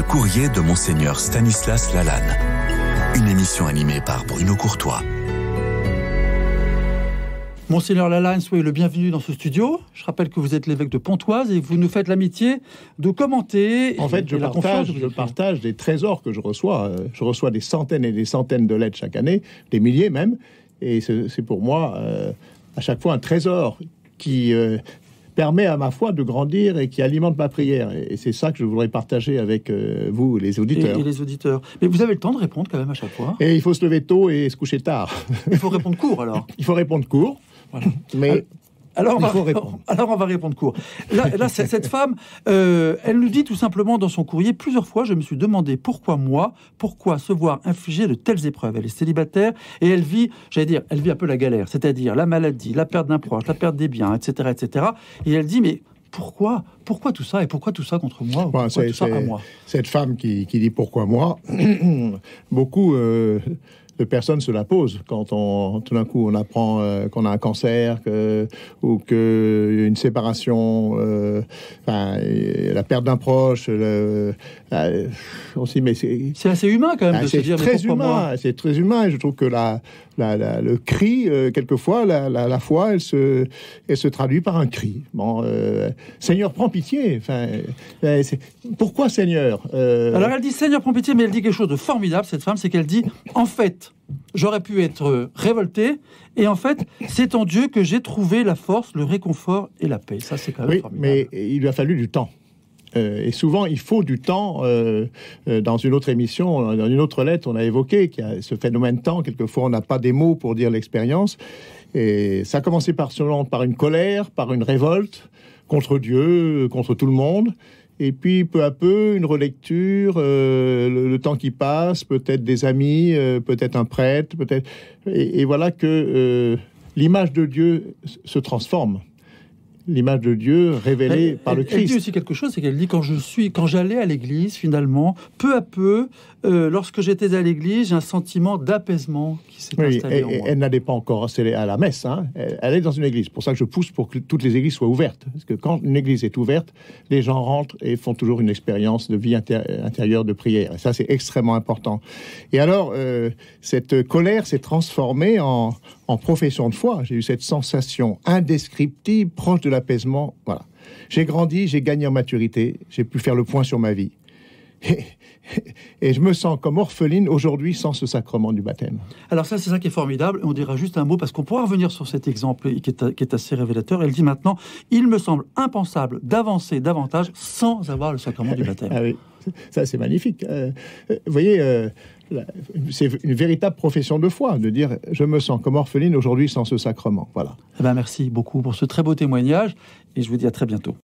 courrier de Monseigneur Stanislas Lalanne. Une émission animée par Bruno Courtois. Monseigneur Lalanne, soyez le bienvenu dans ce studio. Je rappelle que vous êtes l'évêque de Pontoise et vous nous faites l'amitié de commenter. En fait, je partage des trésors que je reçois. Je reçois des centaines et des centaines de lettres chaque année, des milliers même. Et c'est pour moi, à chaque fois, un trésor qui permet à ma foi de grandir et qui alimente ma prière. Et c'est ça que je voudrais partager avec vous, les auditeurs. Et les auditeurs. Mais vous avez le temps de répondre quand même à chaque fois. Et il faut se lever tôt et se coucher tard. Il faut répondre court alors. Il faut répondre court. Voilà. Mais alors on va répondre court. Là cette femme, elle nous dit tout simplement dans son courrier, plusieurs fois, je me suis demandé pourquoi se voir infliger de telles épreuves. Elle est célibataire et elle vit un peu la galère, c'est-à-dire la maladie, la perte d'un proche, la perte des biens, etc., etc. Et elle dit, mais pourquoi tout ça et pourquoi tout ça contre moi, pourquoi tout ça à moi? Cette femme qui dit pourquoi moi, beaucoup de personnes se la posent quand tout d'un coup on apprend qu'on a un cancer ou qu'une séparation, la perte d'un proche, aussi, mais c'est assez humain quand même de se dire très humain, c'est très humain et je trouve que le cri, quelquefois la foi elle se traduit par un cri. Seigneur, prends pitié. Pourquoi Seigneur? Alors elle dit Seigneur, prends pitié, mais elle dit quelque chose de formidable, cette femme, c'est qu'elle dit en fait, j'aurais pu être révoltée, et en fait, c'est en Dieu que j'ai trouvé la force, le réconfort et la paix. Ça, c'est quand même formidable. Mais il lui a fallu du temps. Et souvent, il faut du temps. Dans une autre émission, dans une autre lettre, on a évoqué qu'il y a ce phénomène temps. Quelquefois, on n'a pas des mots pour dire l'expérience. Et ça a commencé par une colère, par une révolte contre Dieu, contre tout le monde. Et puis, peu à peu, une relecture, le temps qui passe, peut-être des amis, peut-être un prêtre, peut-être... Et voilà que l'image de Dieu se transforme. L'image de Dieu révélée par le Christ. Elle dit aussi quelque chose, c'est qu'elle dit quand j'allais à l'église, finalement, peu à peu, lorsque j'étais à l'église, j'ai un sentiment d'apaisement qui s'est installé en moi. Elle n'allait pas encore à la messe, hein. Elle est dans une église. Pour ça que je pousse pour que toutes les églises soient ouvertes. Parce que quand une église est ouverte, les gens rentrent et font toujours une expérience de vie intérieure de prière. Et ça, c'est extrêmement important. Et alors, cette colère s'est transformée en profession de foi. J'ai eu cette sensation indescriptible, proche de l'apaisement. Voilà. J'ai grandi, j'ai gagné en maturité, j'ai pu faire le point sur ma vie. Et je me sens comme orpheline aujourd'hui sans ce sacrement du baptême. Alors ça, c'est ça qui est formidable. On dira juste un mot parce qu'on pourra revenir sur cet exemple qui est assez révélateur. Elle dit maintenant, il me semble impensable d'avancer davantage sans avoir le sacrement du baptême. Ah oui, ça c'est magnifique. Vous voyez, c'est une véritable profession de foi, de dire je me sens comme orpheline aujourd'hui sans ce sacrement. Voilà. Eh ben, merci beaucoup pour ce très beau témoignage et je vous dis à très bientôt.